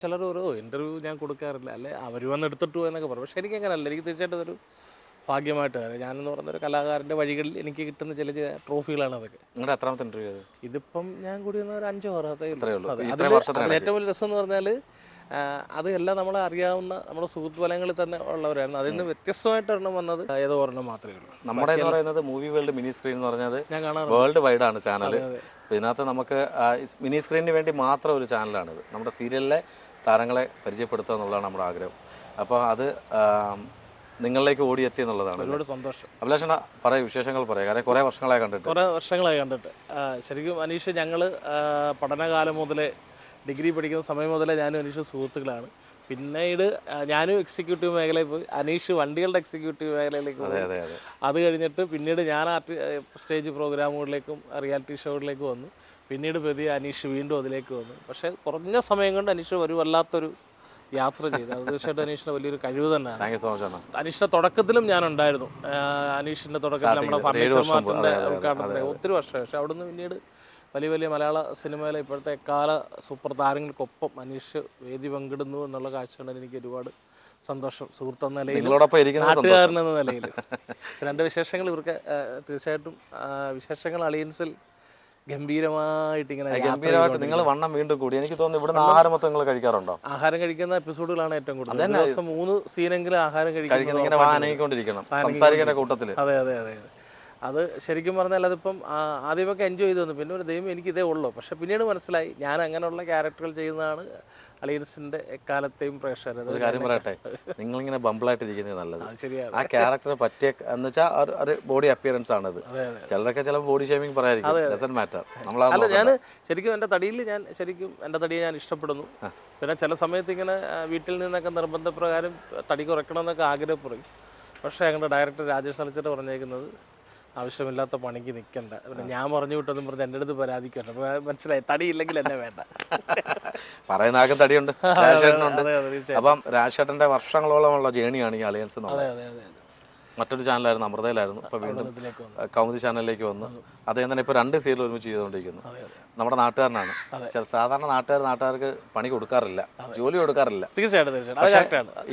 ചിലർ ഒരു ഇൻ്റർവ്യൂ ഞാൻ കൊടുക്കാറില്ല, അല്ലെ അവർ വന്ന് എടുത്തിട്ട് പോയെന്നൊക്കെ പറയും. പക്ഷേ എനിക്കങ്ങനല്ല. എനിക്ക് തീർച്ചയായിട്ടും അതൊരു ഭാഗ്യമായിട്ട് ഞാനെന്ന് പറയുന്നൊരു കലാകാരൻ്റെ വഴികളിൽ എനിക്ക് കിട്ടുന്ന ചില ചില ട്രോഫികളാണ് അതൊക്കെ. നിങ്ങളുടെ എത്രാമത്തെ ഇന്റർവ്യൂ അത്? ഇതിപ്പം ഞാൻ കൂടി വന്ന ഒരു 5 6 അതേ ഇത്രയേ ഉള്ളൂ. അതെ. ഇത്രയും വർഷത്തിനിടയ്ക്ക്. ഏറ്റവും വലിയ രസം എന്ന് പറഞ്ഞാൽ അത് എല്ലാം നമ്മളെ അറിയാവുന്ന നമ്മുടെ സുഹൃത്ത് വലയങ്ങളിൽ തന്നെ ഉള്ളവരായിരുന്നു. അതിൽ നിന്ന് വ്യത്യസ്തമായിട്ട് ഒരെണ്ണം വന്നത് ഏതോ ഒരെണ്ണം മാത്രമേ ഉള്ളൂ. നമ്മുടെ എന്ന് പറയുന്നത് മൂവി വേൾഡ് മിനി സ്ക്രീൻ എന്ന് പറഞ്ഞത് ഞാൻ കാണാറുണ്ട്. വേൾഡ് വൈഡ് ആണ് ചാനൽ. ഇതിനകത്ത് നമുക്ക് മിനി സ്ക്രീനിന് വേണ്ടി മാത്രം ഒരു ചാനലാണിത്. നമ്മുടെ സീരിയലിലെ താരങ്ങളെ പരിചയപ്പെടുത്തുക എന്നുള്ളതാണ് നമ്മുടെ ആഗ്രഹം. അപ്പോൾ അത് നിങ്ങളിലേക്ക് ഓടിയെത്തി എന്നുള്ളതാണ്. ഒരുപാട് സന്തോഷം. അഭിലാഷണ പറയും, വിശേഷങ്ങൾ പറയാം. കാരണം കുറേ വർഷങ്ങളായി കണ്ടിട്ട്. കുറേ വർഷങ്ങളായി കണ്ടിട്ട്. ശരിക്കും അനീഷ് ഞങ്ങൾ പഠനകാലം മുതലേ, ഡിഗ്രി പഠിക്കുന്ന സമയം മുതലേ ഞാനും അനീഷ് സുഹൃത്തുക്കളാണ്. പിന്നീട് ഞാനും എക്സിക്യൂട്ടീവ് മേഖലയിൽ പോയി, അനീഷ് വണ്ടികളുടെ എക്സിക്യൂട്ടീവ് മേഖലയിലേക്ക് പോയി. അത് കഴിഞ്ഞിട്ട് പിന്നീട് ഞാൻ സ്റ്റേജ് പ്രോഗ്രാമുകളിലേക്കും റിയാലിറ്റി ഷോകളിലേക്കും വന്നു. പിന്നീട് പ്രതി അനീഷ് വീണ്ടും അതിലേക്ക് വന്നു. പക്ഷേ കുറഞ്ഞ സമയം കൊണ്ട് അനീഷ് ഒരു വല്ലാത്തൊരു യാത്ര ചെയ്തു. അത് തീർച്ചയായിട്ടും അനീഷിൻ്റെ വലിയൊരു കഴിവ് തന്നെയാണ്. അനീഷിൻ്റെ തുടക്കത്തിലും ഞാനുണ്ടായിരുന്നു. അനീഷിൻ്റെ തുടക്കത്തിൽ നമ്മുടെ ഫർണിച്ചർ മാർട്ടിൻ്റെ ഉദ്ഘാടനത്തിന് ഒത്തിരി വർഷം. പക്ഷേ അവിടുന്ന് പിന്നീട് വലിയ വലിയ മലയാള സിനിമയിലെ ഇപ്പോഴത്തെ എക്കാല സൂപ്പർ താരങ്ങൾക്കൊപ്പം അനീഷ് വേദി പങ്കിടുന്നു എന്നുള്ള കാഴ്ചകളിൽ എനിക്ക് ഒരുപാട് സന്തോഷം. സുഹൃത്തെന്ന നിലയിൽ, നാട്ടുകാരൻ എന്ന നിലയിൽ. രണ്ട് വിശേഷങ്ങൾ ഇവർക്ക് തീർച്ചയായിട്ടും വിശേഷങ്ങൾ അലയൻസിൽ ഗംഭീരമായിട്ട് നിങ്ങൾ വണ്ണം വീണ്ടും കൂടി. എനിക്ക് തോന്നുന്നു ഇവിടുന്ന് ആഹാരം മൊത്തം നിങ്ങൾ കഴിക്കാറുണ്ടോ? ആഹാരം കഴിക്കുന്ന എപ്പിസോഡുകളാണ് ഏറ്റവും കൂടുതൽ. ദിവസം 3 സീനെങ്കിലും ആഹാരം കഴിക്കുന്നത്. സംസാരിക്കുന്ന കൂട്ടത്തിൽ. അതെ അതെ അതെ അതെ. അത് ശരിക്കും പറഞ്ഞാൽ അതിപ്പം ആദ്യമൊക്കെ എൻജോയ് ചെയ്തു വന്നു. പിന്നെ ഒരു ദൈവം എനിക്കിതേ ഉള്ളൂ. പക്ഷെ പിന്നീട് മനസ്സിലായി ഞാൻ അങ്ങനെയുള്ള ക്യാരക്ടറുകൾ ചെയ്യുന്നതാണ് അലയൻസിന്റെ എക്കാലത്തെയും പ്രേക്ഷകർ. ഒരു കാര്യം പറയട്ടെ, നിങ്ങളിങ്ങനെ ബംബിളായിട്ടിരിക്കുന്നത് നല്ലത്. ശരിയാണ്. ആ ക്യാരക്ടർ പറ്റിയ എന്ന് വെച്ചാൽ ഒരു ബോഡി അപ്പിയറൻസ് ആണത്. ചിലരൊക്കെ ചില ബോഡി ഷേമിങ് പറയായിരിക്കും. മാറ്റർ. അല്ല, ഞാൻ ശരിക്കും എൻ്റെ തടിയിൽ എൻ്റെ തടിയെ ഞാൻ ഇഷ്ടപ്പെടുന്നു. പിന്നെ ചില സമയത്ത് ഇങ്ങനെ വീട്ടിൽ നിന്നൊക്കെ നിർബന്ധപ്രകാരം തടി കുറയ്ക്കണം എന്നൊക്കെ ആഗ്രഹം പറയും. പക്ഷേ ഞങ്ങളുടെ ഡയറക്ടർ രാജേഷ് തലച്ചിട്ട് പറഞ്ഞേക്കുന്നത് ആവശ്യമില്ലാത്ത പണിക്ക് നിൽക്കണ്ട. പിന്നെ ഞാൻ പറഞ്ഞു വിട്ടൊന്നും പറഞ്ഞ് എൻ്റെ അടുത്ത് പരാതിക്കണ്ട. അപ്പോൾ മനസ്സിലായി, തടിയില്ലെങ്കിൽ എന്നെ വേണ്ട. പറയുന്ന ആർക്കും തടിയുണ്ട്. അപ്പം രാജേട്ടൻ്റെ വർഷങ്ങളോളമുള്ള ജേണിയാണ് ഈ അലയൻസ്. മറ്റൊരു ചാനലായിരുന്നു, അമൃതയിലായിരുന്നു. ഇപ്പോൾ വീണ്ടും കൗമുദി ചാനലിലേക്ക് വന്നു. അദ്ദേഹം തന്നെ ഇപ്പോൾ 2 സീരിയൽ ഒരുമിച്ച് ചെയ്തുകൊണ്ടിരിക്കുന്നു. നമ്മുടെ നാട്ടുകാരനാണ്. സാധാരണ നാട്ടുകാർക്ക് പണി കൊടുക്കാറില്ല, ജോലി കൊടുക്കാറില്ല. തീർച്ചയായിട്ടും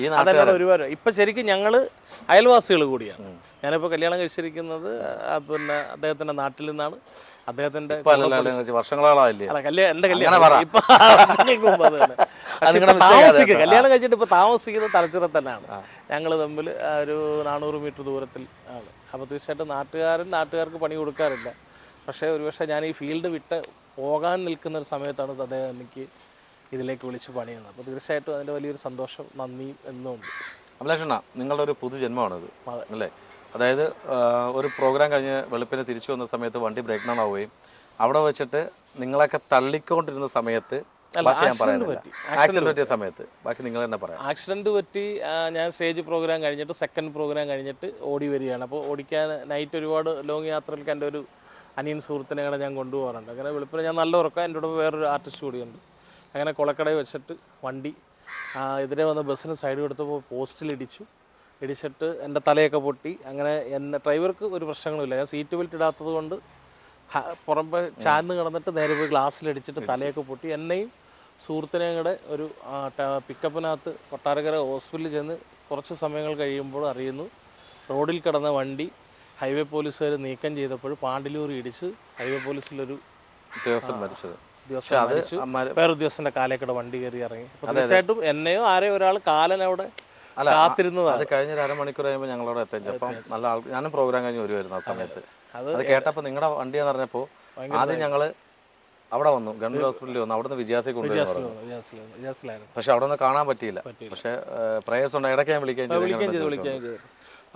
ഈ നാട്ടുകാർ ഒരുപാട് ഇപ്പം ശരിക്കും ഞങ്ങൾ അയൽവാസികൾ കൂടിയാണ്. ഞാനിപ്പോൾ കല്യാണം കഴിച്ചിരിക്കുന്നത് പിന്നെ അദ്ദേഹത്തിൻ്റെ നാട്ടിൽ നിന്നാണ്. അദ്ദേഹത്തിന്റെ വർഷങ്ങളായില്ലേ എന്റെ കല്യാണം കല്യാണം കഴിച്ചിട്ട് ഇപ്പൊ താമസിക്കുന്നത് തലച്ചിറ തന്നെയാണ്. ഞങ്ങൾ തമ്മിൽ ഒരു 400 മീറ്റർ ദൂരത്തിൽ ആണ്. അപ്പോൾ തീർച്ചയായിട്ടും നാട്ടുകാർക്ക് പണി കൊടുക്കാറില്ല. പക്ഷേ ഒരുപക്ഷെ ഞാൻ ഈ ഫീൽഡ് വിട്ട് പോകാൻ നിൽക്കുന്ന ഒരു സമയത്താണ് അദ്ദേഹം എനിക്ക് ഇതിലേക്ക് വിളിച്ച് പണിയുന്നത്. അപ്പോൾ തീർച്ചയായിട്ടും അതിൻ്റെ വലിയൊരു സന്തോഷം, നന്ദിയും എന്നും ഉണ്ട്. അഭിലാഷണ്ണ, നിങ്ങളുടെ ഒരു പുതുജന്മമാണത് അല്ലേ? അതായത് ഒരു പ്രോഗ്രാം കഴിഞ്ഞ് വെളുപ്പിന് തിരിച്ചു വന്ന സമയത്ത് വണ്ടി ബ്രേക്ക് ഡൗൺ ആവുകയും അവിടെ വെച്ചിട്ട് നിങ്ങളൊക്കെ തള്ളിക്കൊണ്ടിരുന്ന സമയത്ത് ആക്സിഡന്റ് പറ്റിയ സമയത്ത് ബാക്കി നിങ്ങൾ തന്നെ പറയാം. ആക്സിഡന്റ് പറ്റി ഞാൻ സ്റ്റേജ് പ്രോഗ്രാം കഴിഞ്ഞിട്ട് സെക്കൻഡ് പ്രോഗ്രാം കഴിഞ്ഞിട്ട് ഓടി വരികയാണ്. അപ്പോൾ ഓടിക്കാൻ നൈറ്റ് ഒരുപാട് ലോങ് യാത്രകൾക്ക് എൻ്റെ ഒരു അനിയൻ സുഹൃത്തിനെ കൂടെ ഞാൻ കൊണ്ടുപോകാറുണ്ട്. അങ്ങനെ വെളുപ്പിന് ഞാൻ നല്ല ഉറക്കം. എൻ്റെ കൂടെ വേറൊരു ആർട്ടിസ്റ്റ് കൂടിയുണ്ട്. അങ്ങനെ കുളക്കടയിൽ വെച്ചിട്ട് വണ്ടി എതിരെ വന്ന ബസ്സിന് സൈഡ് കൊടുത്തപ്പോൾ ഇടിച്ചിട്ട് എൻ്റെ തലയൊക്കെ പൊട്ടി. അങ്ങനെ എന്നെ ഡ്രൈവർക്ക് ഒരു പ്രശ്നങ്ങളുമില്ല. ഞാൻ സീറ്റ് ബെൽറ്റ് ഇടാത്തത് കൊണ്ട് പുറമ്പ് ചാന്ന് കിടന്നിട്ട് നേരെ പോയി ഗ്ലാസ്സിലിടിച്ചിട്ട് തലയൊക്കെ പൊട്ടി. എന്നെയും സുഹൃത്തിനെയും കൂടെ ഒരു പിക്കപ്പിനകത്ത് കൊട്ടാരക്കര ഹോസ്പിറ്റലിൽ ചെന്ന് കുറച്ച് സമയങ്ങൾ കഴിയുമ്പോൾ അറിയുന്നു റോഡിൽ കിടന്ന വണ്ടി ഹൈവേ പോലീസുകാർ നീക്കം ചെയ്തപ്പോൾ പാണ്ടിലൂർ ഇടിച്ച് ഹൈവേ പോലീസിലൊരു ദിവസം മരിച്ചു. വേറെ ഉദ്യോഗസ്ഥൻ്റെ കാലേക്കടെ വണ്ടി കയറി ഇറങ്ങി. തീർച്ചയായിട്ടും എന്നെയോ ആരെയോ ഒരാൾ കാലനവിടെ കാത്തിരുന്നതാണ്. അത് കഴിഞ്ഞ 1/2 മണിക്കൂർ കഴിയുമ്പോൾ ഞങ്ങളവിടെ എത്തിച്ചു. അപ്പം നല്ല ആൾ, ഞാനും പ്രോഗ്രാം കഴിഞ്ഞ് വരുമായിരുന്നു ആ സമയത്ത്. അത് കേട്ടപ്പോൾ നിങ്ങളുടെ വണ്ടിയെന്ന് പറഞ്ഞപ്പോൾ ആദ്യം ഞങ്ങൾ അവിടെ വന്നു, ഗവൺമെന്റ് ഹോസ്പിറ്റലിൽ വന്നു. അവിടെ നിന്ന് വിജയാസെ കൊണ്ടുവന്നു. പക്ഷെ അവിടെ നിന്ന് കാണാൻ പറ്റിയില്ല. പക്ഷേ പ്രേയേഴ്സ് ഉണ്ട്, ഇടയ്ക്ക് ഞാൻ വിളിക്കുകയും ചെയ്തു.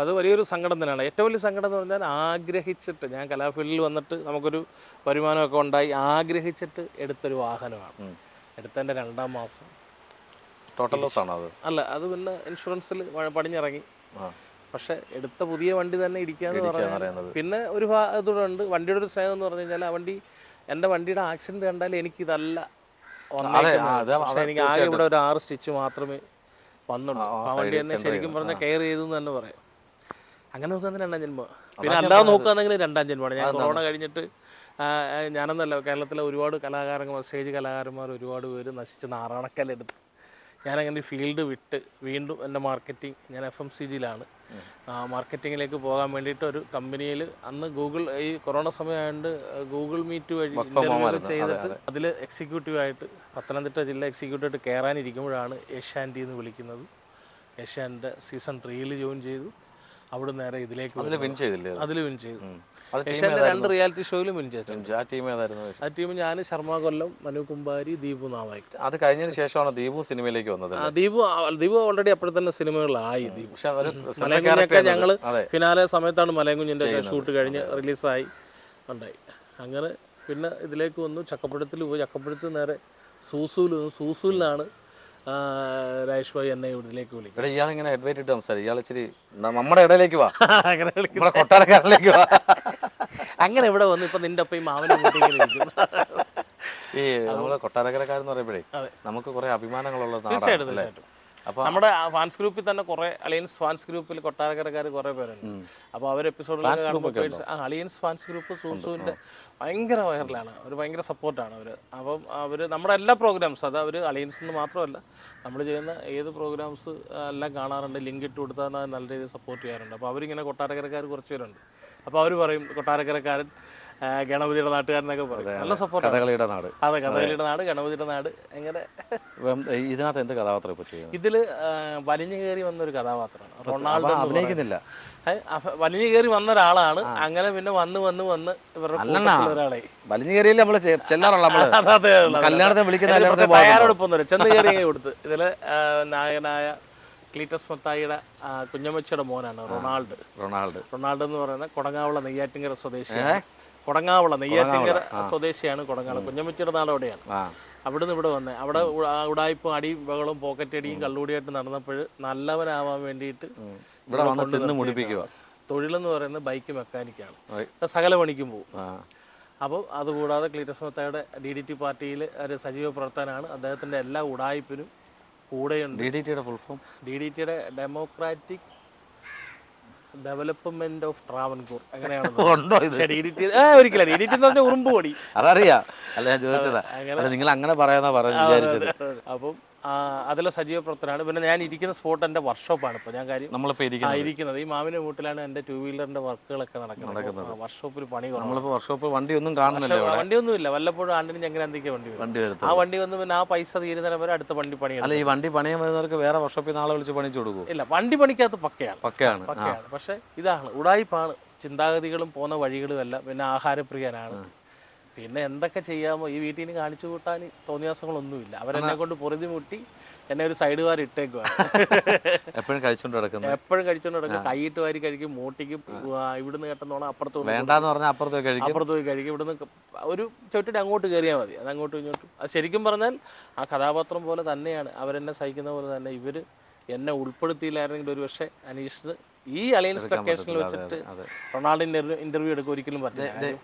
അത് വലിയൊരു സങ്കടം തന്നെയാണ്. ഏറ്റവും വലിയ സങ്കടം എന്ന് പറഞ്ഞാൽ ആഗ്രഹിച്ചിട്ട്, ഞാൻ കലാഫീൽഡിൽ വന്നിട്ട് നമുക്കൊരു വരുമാനമൊക്കെ ഉണ്ടായി ആഗ്രഹിച്ചിട്ട് എടുത്തൊരു വാഹനമാണ്. എടുത്തതിൻ്റെ 2ാം മാസം ടോട്ടൽ ലോസ് ആണോ അത്? അല്ല, അത് പിന്നെ ഇൻഷുറൻസിൽ പണിഞ്ഞിറങ്ങി. പക്ഷെ എടുത്ത പുതിയ വണ്ടി തന്നെ ഇടിക്കാന്ന് പറയുന്നത്. പിന്നെ ഒരു ഇതുണ്ട് വണ്ടിയുടെ ഒരു സ്നേഹം എന്ന് പറഞ്ഞു കഴിഞ്ഞാൽ, ആ വണ്ടി എൻ്റെ വണ്ടിയുടെ ആക്സിഡന്റ് കണ്ടാൽ എനിക്കിതല്ല വന്നേക്കുന്നത്. എനിക്ക് ആകെ ഇവിടെ ഒരു 6 സ്റ്റിച്ച് മാത്രമേ വന്നുള്ളൂ. ആ വണ്ടി തന്നെ ശരിക്കും പറഞ്ഞാൽ കെയർ ചെയ്തു എന്ന് തന്നെ പറയാം. അങ്ങനെ നോക്കുകയാണെങ്കിൽ 2ാം ജന്മം. പിന്നെ അല്ലാതെ നോക്കുകയാണെങ്കിൽ 2ാം ജന്മമാണ്. ഞാൻ കൊറോണ കഴിഞ്ഞിട്ട് ഞാനെന്നല്ല, കേരളത്തിലെ ഒരുപാട് സ്റ്റേജ് കലാകാരന്മാർ ഒരുപാട് പേര് നശിച്ച് നാറാണക്കല്ലെടുത്ത് ഞാനങ്ങനെ ഫീൽഡ് വിട്ട് വീണ്ടും എൻ്റെ മാർക്കറ്റിംഗ്, ഞാൻ FMCGയിലാണ്, മാർക്കറ്റിങ്ങിലേക്ക് പോകാൻ വേണ്ടിയിട്ട് ഒരു കമ്പനിയിൽ അന്ന് ഈ കൊറോണ സമയമായതുകൊണ്ട് ഗൂഗിൾ മീറ്റ് വഴി ഇൻ്റർവ്യൂ ചെയ്തിട്ട് അതിൽ എക്സിക്യൂട്ടീവായിട്ട് പത്തനംതിട്ട ജില്ല എക്സിക്യൂട്ടീവായിട്ട് കയറാനിരിക്കുമ്പോഴാണ് ഏഷ്യാനെറ്റിൽ നിന്ന് വിളിക്കുന്നത്. ഏഷ്യാനെറ്റ് സീസൺ 3 ജോയിൻ ചെയ്തു. അവിടെ നേരെ ഇതിലേക്ക് വിൻ ചെയ്തില്ലേ? അതിൽ വിൻ ചെയ്തു. ഏഷ്യാനെറ്റ് 2 റിയാലിറ്റി ഷോയിലും വിൻ ചെയ്തിട്ടുണ്ട്. ആ ടീം ഏതായിരുന്നു? ആ ടീം ഞാൻ, ശർമ്മ കൊല്ലം, മനു കുമ്പാരി, ദീപു നാവായി. അത് കഴിഞ്ഞതിന് ശേഷമാണ് ദീപു സിനിമയിലേക്ക് വന്നത്. ദീപു ഓൾറെഡി അപ്പോഴെ തന്നെ സിനിമകളിലായി. ദീപു മലയങ്കുഞ്ഞൊക്കെ ഞങ്ങൾ ഫിനാലെ സമയത്താണ് മലയങ്കുഞ്ഞിൻ്റെ ഷൂട്ട് കഴിഞ്ഞ് റിലീസായി ഉണ്ടായി. അങ്ങനെ പിന്നെ ഇതിലേക്ക് വന്നു. ചക്കപ്പഴത്തിൽ പോയി. ചക്കപ്പഴത്തിൽ നേരെ സൂസൂലിനാണ് രാജേഷ് ഭായി എന്നെ ഇതിലേക്ക് വിളിക്കും. ഇവിടെ ഇയാളിങ്ങനെ അഡ്വൈറ്റ് ഇട്ട് സംസാരിക്കും. ഇയാൾ ഇച്ചിരി നമ്മുടെ ഇടയിലേക്ക് വാ, അങ്ങനെ കൊട്ടാരക്കാരിലേക്ക് വാ. അങ്ങനെ ഇവിടെ വന്ന് ഇപ്പൊ നിന്റെ ഒപ്പം ഈ മാവനെ ഈ നമ്മള് കൊട്ടാരക്കരക്കാരെന്ന് പറയുമ്പോഴേ നമുക്ക് കുറെ അഭിമാനങ്ങളുള്ള തീർച്ചയായിട്ടും. അപ്പോൾ നമ്മുടെ ഫാൻസ് ഗ്രൂപ്പിൽ തന്നെ കുറെ അലയൻസ് ഫാൻസ് ഗ്രൂപ്പിൽ കൊട്ടാരക്കരക്കാർ കുറെ പേരുണ്ട്. അപ്പോൾ അവർ എപ്പിസോഡിൽ അലയൻസ് ഫാൻസ് ഗ്രൂപ്പ് സൂസുവിൻ്റെ ഭയങ്കര വൈറലാണ്. അവർ ഭയങ്കര സപ്പോർട്ടാണ് അവർ. അപ്പം അവർ നമ്മുടെ എല്ലാ പ്രോഗ്രാംസും, അത് അവർ അലയൻസിന് മാത്രമല്ല നമ്മൾ ചെയ്യുന്ന ഏത് പ്രോഗ്രാംസ് എല്ലാം കാണാറുണ്ട്. ലിങ്ക് ഇട്ട് കൊടുത്താൽ നല്ല രീതിയിൽ സപ്പോർട്ട് ചെയ്യാറുണ്ട്. അപ്പോൾ അവരിങ്ങനെ കൊട്ടാരക്കരക്കാർ കുറച്ച് പേരുണ്ട്. അപ്പോൾ അവർ പറയും കൊട്ടാരക്കരക്കാരൻ, ഗണപതിയുടെ നാട്ടുകാരനൊക്കെ പറയും. നല്ല സപ്പോർട്ട്. കഥകളിയുടെ നാട്. അതെ, കഥകളിയുടെ നാട്, ഗണപതിയുടെ നാട്. എങ്ങനെ ഇതിനകത്ത് എന്ത് കഥാപാത്രം ഇപ്പോൾ ചെയ്യുന്നത്? ഇതിൽ വലിഞ്ഞു കയറി വന്നൊരു കഥാപാത്രമാണ് റൊണാൾഡോ. അഭിനയിക്കുന്നില്ല, വലിഞ്ഞു കയറി വന്ന ഒരാളാണ്. അങ്ങനെ പിന്നെ വന്ന് ഇവരുടെ ഒരാളായി വലിഞ്ഞു കയറിയിൽ നമ്മൾ ചെല്ലാറുള്ള കല്യാണത്തിന് വിളിക്കുന്ന തയ്യാറെടുപ്പൊന്നുമില്ല, ചെന്ന് കയറി കൊടുത്ത്. ഇതില് നായകനായ ക്ലീറ്റസ് മത്തായിയുടെ കുഞ്ഞമ്മച്ചിയുടെ മോനാണ് റൊണാൾഡോ എന്ന് പറയുന്ന കൊടങ്ങാവുള്ള നെയ്യാറ്റിങ്കര സ്വദേശിയാണ്. കൊടങ്ങാവുള്ള കുഞ്ഞമ്മച്ചിയുടെ നാട് അവിടെയാണ്. അവിടുന്ന് ഇവിടെ വന്നേ. അവിടെ ഉടായ്പും അടിയും ബഹളും പോക്കറ്റടിയും കള്ളുകൂടിയായിട്ട് നടന്നപ്പോൾ നല്ലവനാവാൻ വേണ്ടിയിട്ട് തൊഴിലെന്ന് പറയുന്നത് ബൈക്ക് മെക്കാനിക്കാണ്. സകല പണിക്കും പോകും. അപ്പം അതുകൂടാതെ ക്ലീറ്റസ് മത്തായുടെ DDT പാർട്ടിയിൽ ഒരു സജീവ പ്രവർത്തനാണ്. അദ്ദേഹത്തിൻ്റെ എല്ലാ ഉടായ്പിനും കൂടെയുണ്ട്. DDTയുടെ ഡെമോക്രാറ്റിക് ഡെവലപ്മെന്റ് ഓഫ് ട്രാവൻകൂർ. അങ്ങനെയാണ് ഒരിക്കലും DDT എന്ന് പറഞ്ഞാൽ ഉറുമ്പ് പൊടി. അതറിയാം, അല്ല ഞാൻ ചോദിച്ചതാ, നിങ്ങൾ അങ്ങനെ പറയാന്നാ വിചാരിച്ചത്. അപ്പം അതിലെ സജീവ പ്രവർത്തനമാണ്. പിന്നെ ഞാൻ ഇരിക്കുന്ന സ്പോട്ട് എൻ്റെ വർക്ക്ഷോപ്പാണ്. ഇപ്പോൾ ഞാൻ ഇരിക്കുന്നത് ഈ മാവിൻ്റെ വീട്ടിലാണ്. എൻ്റെ 2 വീലറിൻ്റെ വർക്കുകളൊക്കെ നടക്കുന്നത്. വർക്ക്ഷോപ്പിൽ പണി വർക്ക്ഷോപ്പ് വണ്ടിയൊന്നും കാണുന്നില്ല, വണ്ടിയൊന്നുമില്ല. വല്ലപ്പോഴും ആണ്ടിന് ഞങ്ങനെ എന്തൊക്കെ വണ്ടി വരും. ആ വണ്ടി വന്ന് പിന്നെ ആ പൈസ തീരുന്നതിന് വരെ അടുത്ത വണ്ടി പണി. അല്ല, ഈ വണ്ടി പണിയാൻ വരുന്നവർക്ക് വേറെ വർക്ക്ഷോപ്പിൽ നാളെ വിളിച്ച് പണിച്ചു കൊടുക്കും? ഇല്ല, വണ്ടി പണിക്കകത്ത് പക്കയാണ്. പക്ഷെ ഇതാണ് ഉടായിപ്പാണ്. ചിന്താഗതികളും പോകുന്ന വഴികളും എല്ലാം. പിന്നെ ആഹാരപ്രിയനാണ്. പിന്നെ എന്തൊക്കെ ചെയ്യാമോ ഈ വീട്ടിൽ നിന്ന് കാണിച്ചു കൂട്ടാൻ തോന്നിയാസങ്ങളൊന്നുമില്ല. അവരെന്നെ കൊണ്ട് പൊറുതി മുട്ടി എന്നെ ഒരു സൈഡ് വാരി ഇട്ടേക്കുവാണ്. എപ്പോഴും കഴിച്ചോണ്ട് നടക്കും. കൈയിട്ട് വാരി കഴിക്കും, മൂട്ടിക്കും. ഇവിടുന്ന് കേട്ടെന്നോണം അപ്പുറത്ത് പോയി കഴിക്കും. ഇവിടുന്ന് ഒരു ചവിട്ടിട്ട് അങ്ങോട്ട് കയറിയാൽ മതി. അത് അങ്ങോട്ടും ഇങ്ങോട്ടും. അത് ശരിക്കും പറഞ്ഞാൽ ആ കഥാപാത്രം പോലെ തന്നെയാണ്. അവരെന്നെ സഹിക്കുന്ന പോലെ തന്നെ ഇവർ എന്നെ ഉൾപ്പെടുത്തിയില്ലായിരുന്നെങ്കിൽ ഒരു പക്ഷേ അനീഷിന് ഈ അലയൻസ് ലൊക്കേഷനിൽ വെച്ചിട്ട് റൊണാൾഡോ ഇന്റർവ്യൂ എടുക്കുക ഒരിക്കലും പറ്റില്ല.